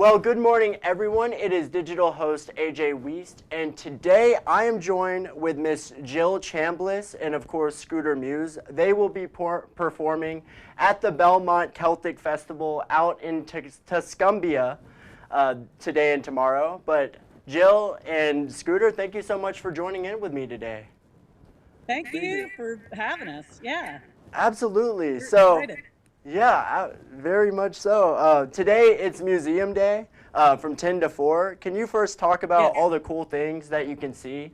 Well, good morning, everyone. It is digital host AJ Wiest, and today I am joined with Miss Jill Chambless and, of course, Scooter Muse. They will be performing at the Belle Mont Celtic Festival out in Tuscumbia today and tomorrow. But Jill and Scooter, thank you so much for joining in with me today. Thank you for having us. Yeah. Absolutely. We're So, excited. yeah, very much so. Today it's Museum Day from 10 to 4. Can you first talk about Yes. all the cool things that you can see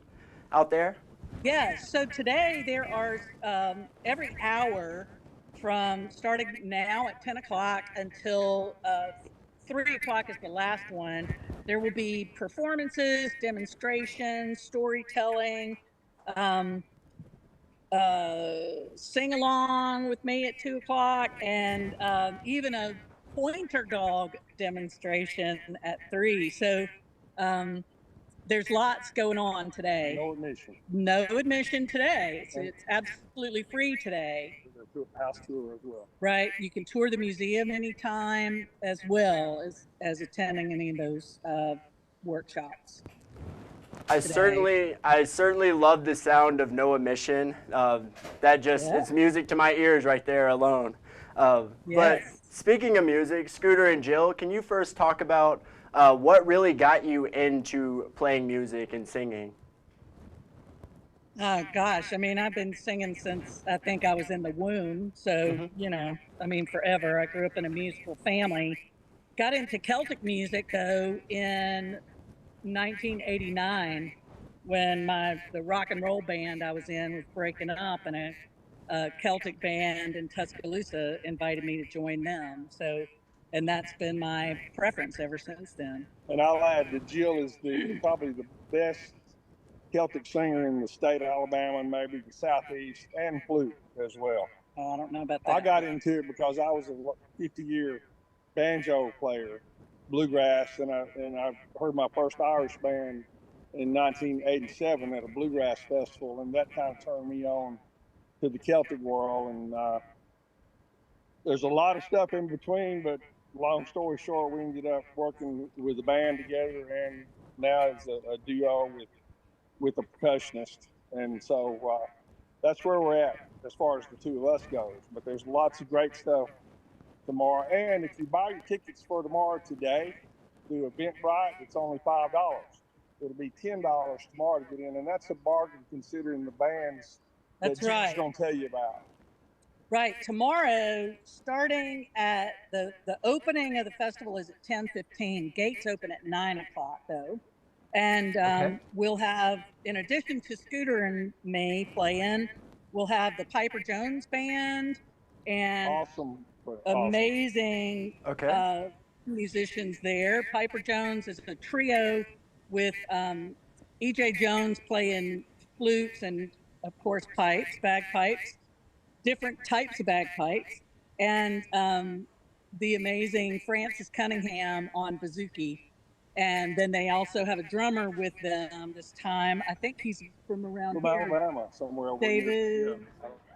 out there? Yeah. So today there are every hour from starting now at 10 o'clock until 3 o'clock is the last one. There will be performances, demonstrations, storytelling, um, sing along with me at 2 o'clock, and even a pointer dog demonstration at 3. So um, there's lots going on today. No admission. No admission today. And It's absolutely free today. there's a house tour as well. Right. You can tour the museum anytime as well as attending any of those workshops. I certainly love the sound of no emission. It's music to my ears right there alone. But Yes. speaking of music, Scooter and Jill, can you first talk about what really got you into playing music and singing? Oh gosh, I mean, I've been singing since I think I was in the womb. So, forever. I grew up in a musical family. Got into Celtic music though in 1989 when the rock and roll band I was in was breaking up, and a Celtic band in Tuscaloosa invited me to join them. So, and that's been my preference ever since then. And I'll add that Jill is probably the best Celtic singer in the state of Alabama and maybe the Southeast, and flute as well. Oh, I don't know about that. I got into it because I was a 50-year banjo player, bluegrass, and I heard my first Irish band in 1987 at a bluegrass festival, and that kind of turned me on to the Celtic world. And there's a lot of stuff in between, but long story short, we ended up working with the band together, and now it's a duo with a percussionist. And so that's where we're at as far as the two of us goes. But there's lots of great stuff tomorrow. And if you buy your tickets for tomorrow today through Eventbrite, it's only $5. It'll be $10 tomorrow to get in, and that's a bargain considering the bands That's that Jill's right. going to tell you about. Right. Tomorrow, starting at the opening of the festival is at 10:15. Gates open at 9 o'clock though. And we'll have, in addition to Scooter and me playing, we'll have the Piper Jones band and amazing musicians there. Piper Jones is a trio with E.J. Jones playing flutes and, of course, pipes, bagpipes, different types of bagpipes, and the amazing Francis Cunningham on bouzouki. And then they also have a drummer with them this time. I think he's from around here. Alabama, somewhere over David,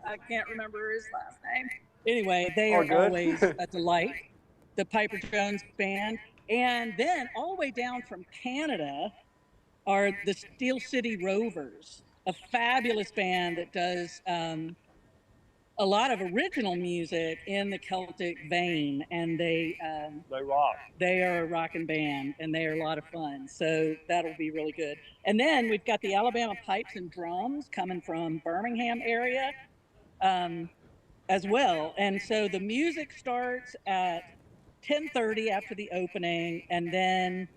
I can't remember his last name. Anyway, they are always a delight, the Piper Jones band. And then all the way down from Canada are the Steel City Rovers, a fabulous band that does a lot of original music in the Celtic vein, and they rock. They are a rocking band, and they are a lot of fun. So that'll be really good. And then we've got the Alabama Pipes and Drums coming from Birmingham area as well. And so the music starts at 10:30 after the opening, and then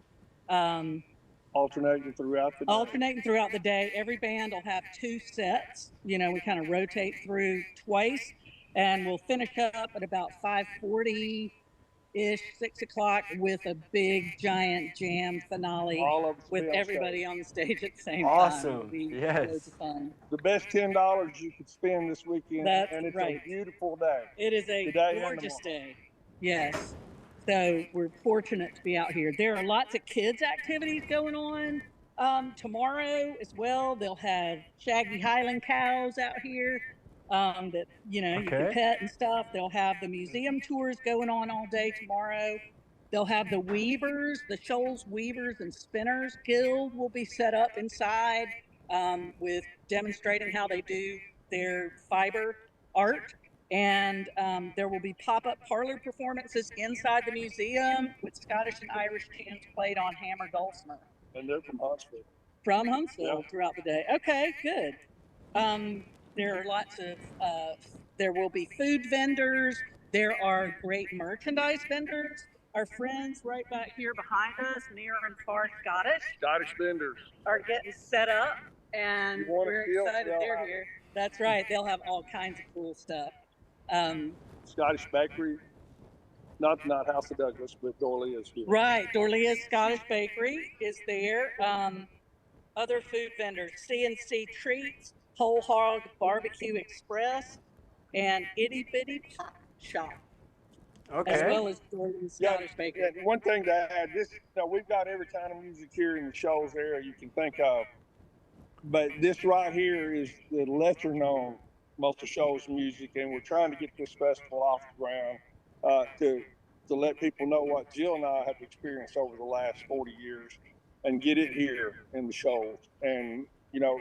alternating throughout the day. Every band will have 2 sets. We kind of rotate through twice, and we'll finish up at about 5:40-ish, 6 o'clock with a big giant jam finale with everybody on the stage at the same time. Awesome. Yes. Loads of fun. The best $10 you could spend this weekend, and it's a beautiful day. It is a gorgeous day. Yes. So we're fortunate to be out here. There are lots of kids' activities going on tomorrow as well. They'll have shaggy Highland cows out here that you can pet and stuff. They'll have the museum tours going on all day tomorrow. They'll have the weavers, the shoals weavers and spinners guild will be set up inside with demonstrating how they do their fiber art. And there will be pop-up parlor performances inside the museum with Scottish and Irish tunes played on hammer dulcimer. And they're from Huntsville. From Huntsville Yep. throughout the day. Okay, good. There are lots of, there will be food vendors. There are great merchandise vendors. Our friends right back here behind us, near and far Scottish vendors. are getting set up, and You want a we're feel? excited They'll they're have here. That's right. They'll have all kinds of cool stuff. Scottish bakery. Not House of Douglas, but Dorlea's here. Right. Dorlea's Scottish Bakery is there. Other food vendors, C&C Treats, Whole Hog Barbecue Express, and Itty Bitty Pop Shop, as Okay. well as Dorlea's Scottish Bakery. Yeah, one thing to add, we've got every kind of music here in the Shoals area you can think of. But this right here is the lesser known most of Shoals music, and we're trying to get this festival off the ground to let people know what Jill and I have experienced over the last 40 years and get it here in the Shoals. And,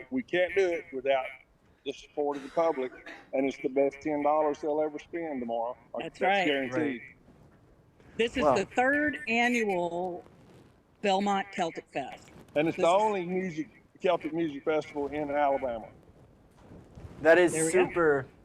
we can't do it without the support of the public, and it's the best $10 they'll ever spend tomorrow. That's right. Guaranteed. Right. This is the third annual Belle Mont Celtic Fest. And it's the only Celtic music festival in Alabama. That is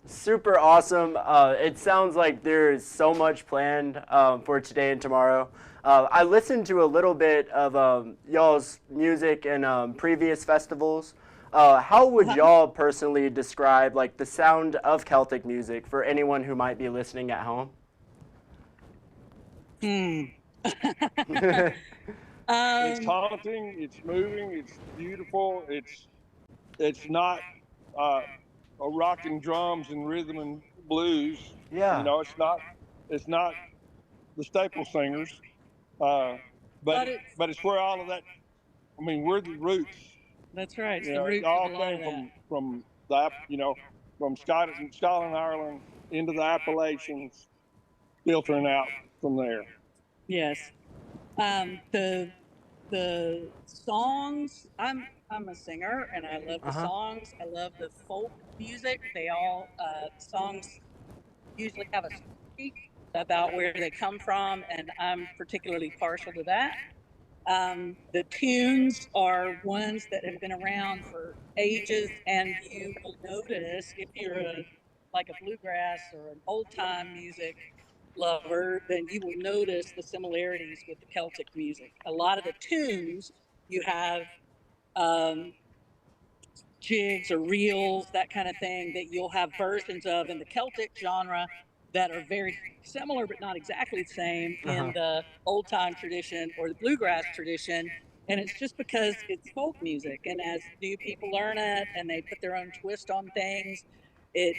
super awesome. It sounds like there's so much planned for today and tomorrow. I listened to a little bit of y'all's music in previous festivals. How would y'all personally describe like the sound of Celtic music for anyone who might be listening at home? It's haunting, it's moving, it's beautiful. It's not a rocking drums and rhythm and blues. Yeah. It's not the staple singers. But it's where all of that. I mean, we're the roots. That's right. It's the It roots all of a lot of came that. from Scotland, Ireland into the Appalachians, filtering out from there. Yes. The songs, I'm a singer and I love the songs. I love the folk music. They all songs usually have a story about where they come from, and I'm particularly partial to that. The tunes are ones that have been around for ages, and you will notice if you're like a bluegrass or an old time music lover, then you will notice the similarities with the Celtic music. A lot of the tunes you have jigs or reels, that kind of thing, that you'll have versions of in the Celtic genre that are very similar but not exactly the same in the old time tradition or the bluegrass tradition. And it's just because it's folk music, and as new people learn it and they put their own twist on things, it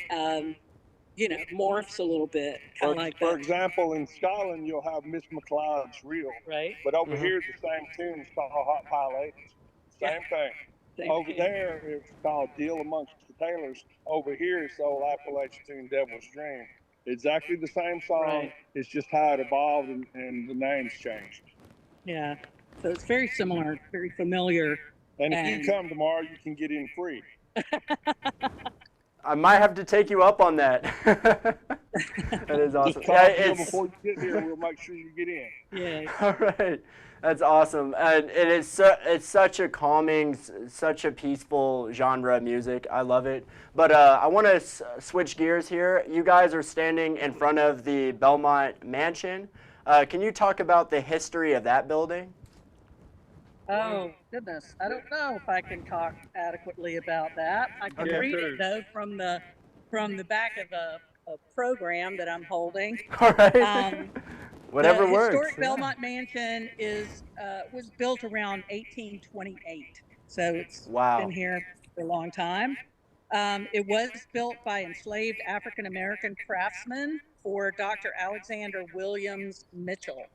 morphs a little bit, kind of like that. For example, in Scotland, you'll have Miss McLeod's reel, right? But over here, the same tune is called Hot Pile 80s. Same thing. Same Over tune. there, it's called Deal Amongst the Tailors. Over here, it's the old Appalachian tune, Devil's Dream. Exactly the same song. Right. It's just how it evolved and the names changed. Yeah. So it's very similar, very familiar. And if you come tomorrow, you can get in free. I might have to take you up on that. That is awesome. Just call Jill before you get here. We'll make sure you get in. Yeah. All right. That's awesome. And it's such a calming, such a peaceful genre of music. I love it. But I want to switch gears here. You guys are standing in front of the Belle Mont Mansion. Can you talk about the history of that building? Oh, goodness. I don't know if I can talk adequately about that. I can read it, though, from the back of a program that I'm holding. All right. Whatever the works. Historic Belle Mont Mansion was built around 1828. So it's been here for a long time. It was built by enslaved African-American craftsmen for Dr. Alexander Williams Mitchell,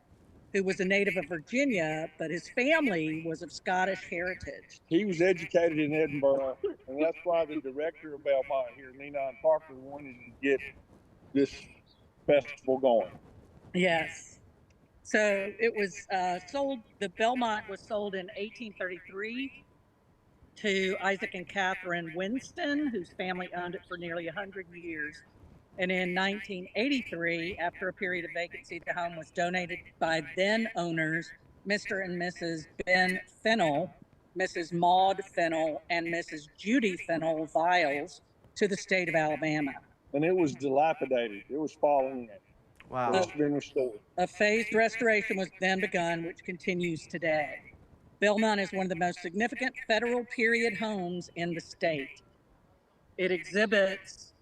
who was a native of Virginia, but his family was of Scottish heritage. He was educated in Edinburgh, and that's why the director of Belmont here, Nina Parker, wanted to get this festival going. Yes. So it was sold, the Belmont was sold in 1833 to Isaac and Catherine Winston, whose family owned it for nearly 100 years. And in 1983, after a period of vacancy, the home was donated by then owners, Mr. and Mrs. Ben Fennell, Mrs. Maud Fennell, and Mrs. Judy Fennell Viles to the state of Alabama. And it was dilapidated. It was falling in. Wow. It's been restored. A phased restoration was then begun, which continues today. Belmont is one of the most significant federal period homes in the state. It exhibits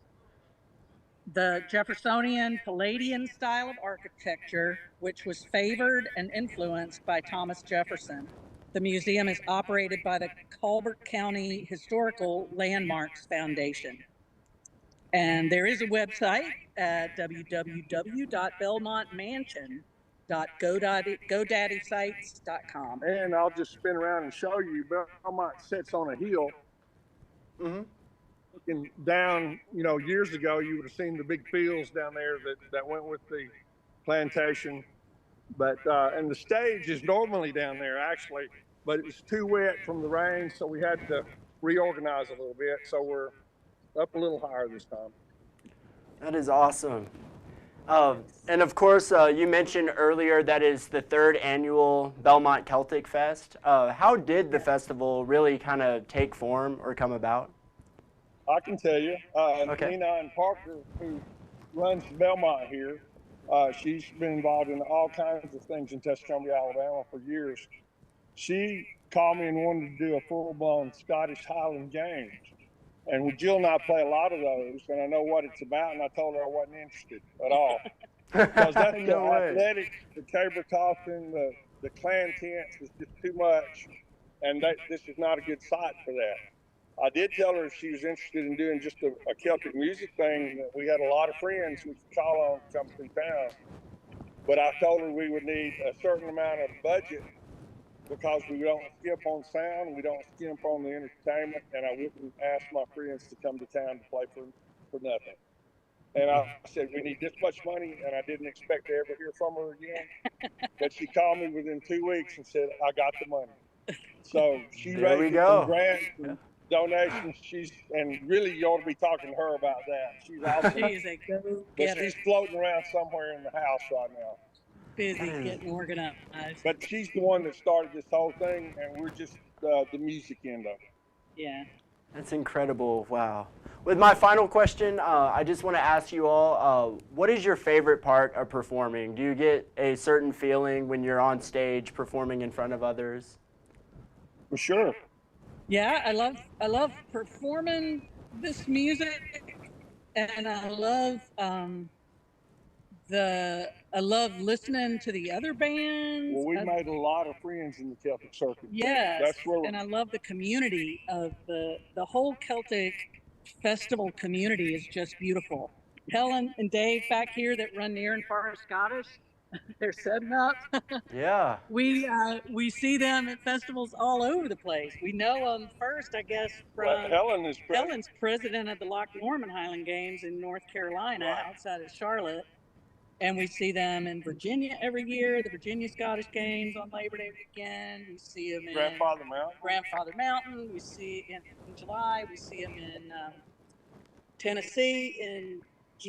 the Jeffersonian Palladian style of architecture, which was favored and influenced by Thomas Jefferson. The museum is operated by the Colbert County Historical Landmarks Foundation. And there is a website at www.belmontmansion.godaddysite.com. And I'll just spin around and show you. Belmont sits on a hill. Mm-hmm. Looking down, years ago, you would have seen the big fields down there that went with the plantation. But and the stage is normally down there, actually, but it was too wet from the rain, so we had to reorganize a little bit. So we're up a little higher this time. That is awesome. And of course, you mentioned earlier that is the 3rd annual Belmont Celtic Fest. How did the festival really kind of take form or come about? I can tell you. Okay. Nina and Parker, who runs Belmont here, she's been involved in all kinds of things in Tuscumbia, Alabama for years. She called me and wanted to do a full-blown Scottish Highland Games. And Jill and I play a lot of those, and I know what it's about, and I told her I wasn't interested at all. Because that's No the way. athletics, the caber tossing, the clan tents is just too much, and this is not a good site for that. I did tell her if she was interested in doing just a Celtic music thing, that we had a lot of friends we could call on to come through town. But I told her we would need a certain amount of budget because we don't skip on sound, we don't skimp on the entertainment, and I wouldn't ask my friends to come to town to play for nothing. And I said, we need this much money, and I didn't expect to ever hear from her again. But she called me within 2 weeks and said, I got the money. So she There we raised go. some grants and donations. And really, you ought to be talking to her about that. She's awesome. She is a But go-getter. she's floating around somewhere in the house right now. Busy getting organized. But she's the one that started this whole thing, and we're just the music end of it. Yeah. That's incredible. Wow. With my final question, I just want to ask you all, what is your favorite part of performing? Do you get a certain feeling when you're on stage performing in front of others? For sure. Yeah, I love performing this music, and I love listening to the other bands. Well, we've made a lot of friends in the Celtic circuit. Yes, That's where and I love the community of the whole Celtic festival community is just beautiful. Helen and Dave back here that run Near and Far Scottish, they're setting up. Yeah. We see them at festivals all over the place. We know them first, I guess, from Helen's president of the Loch Lomond Highland Games in North Carolina, outside of Charlotte. And we see them in Virginia every year, the Virginia Scottish Games on Labor Day weekend. We see them in Grandfather Mountain. We see in July. We see them in Tennessee in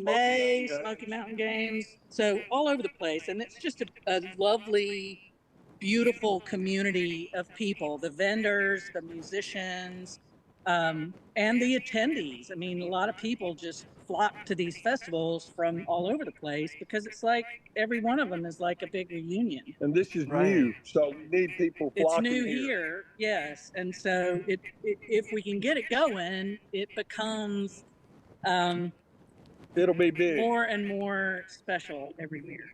May, Smoky Mountain Games. So all over the place. And it's just a lovely, beautiful community of people, the vendors, the musicians, and the attendees. I mean, a lot of people just flock to these festivals from all over the place because it's like every one of them is like a big reunion. And this is new, so we need people flocking. It's new here, yes. And so if we can get it going, it becomes it'll be big, more and more special every year.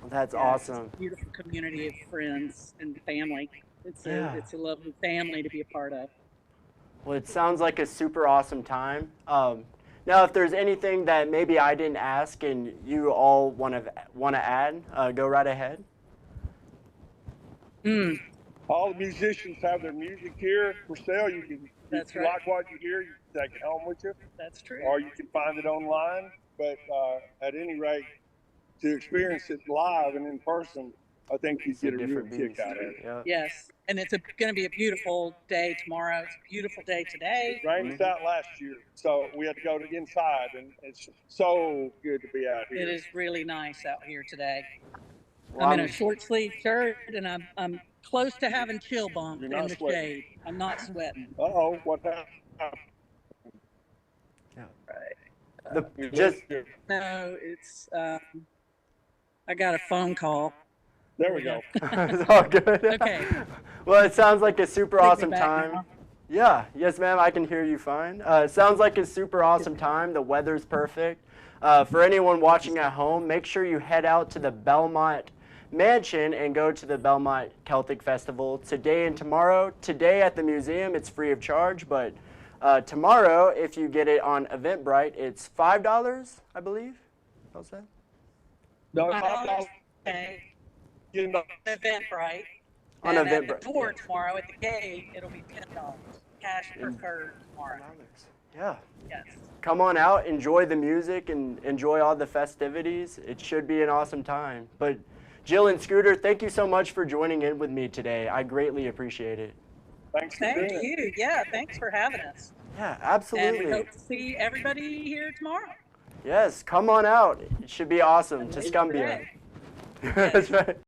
Well, that's awesome. It's a beautiful community of friends and family. It's a lovely family to be a part of. Well, it sounds like a super awesome time. Now, if there's anything that maybe I didn't ask and you all want to add, go right ahead. All the musicians have their music here for sale. You can, if you like what you hear, you can take it home with you. That's true. Or you can find it online. But at any rate, to experience it live and in person, I think you'd It's a get a real different kick beast. out of it. Yeah. Yes, and it's going to be a beautiful day tomorrow. It's a beautiful day today. Rained us out last year, so we had to go to inside, and it's so good to be out here. It is really nice out here today. Well, I'm in a short sleeve shirt, and I'm close to having chill bump You're in not the sweating. shade. I'm not sweating. Uh-oh, what happened? just No, it's I got a phone call. There we go. it's all good. Okay. Well, it sounds like a super Take me awesome back time. now. Yeah, yes, ma'am. I can hear you fine. It sounds like a super awesome time. The weather's perfect. For anyone watching at home, make sure you head out to the Belmont Mansion and go to the Belle Mont Celtic Festival today and tomorrow. Today at the museum, it's free of charge, but tomorrow, if you get it on Eventbrite, it's $5, I believe. How's that? No, Okay. you know, Eventbrite. On And at Eventbrite, the door yes. tomorrow at the gate, it'll be $10. Cash preferred tomorrow. Yeah. Yes. Come on out, enjoy the music, and enjoy all the festivities. It should be an awesome time. But Jill and Scooter, thank you so much for joining in with me today. I greatly appreciate it. thanks for Thank doing it. you. Yeah, thanks for having us. Yeah, And absolutely. we hope to see everybody here tomorrow. Yes, come on out. It should be awesome to Scumbia. Today. That's right.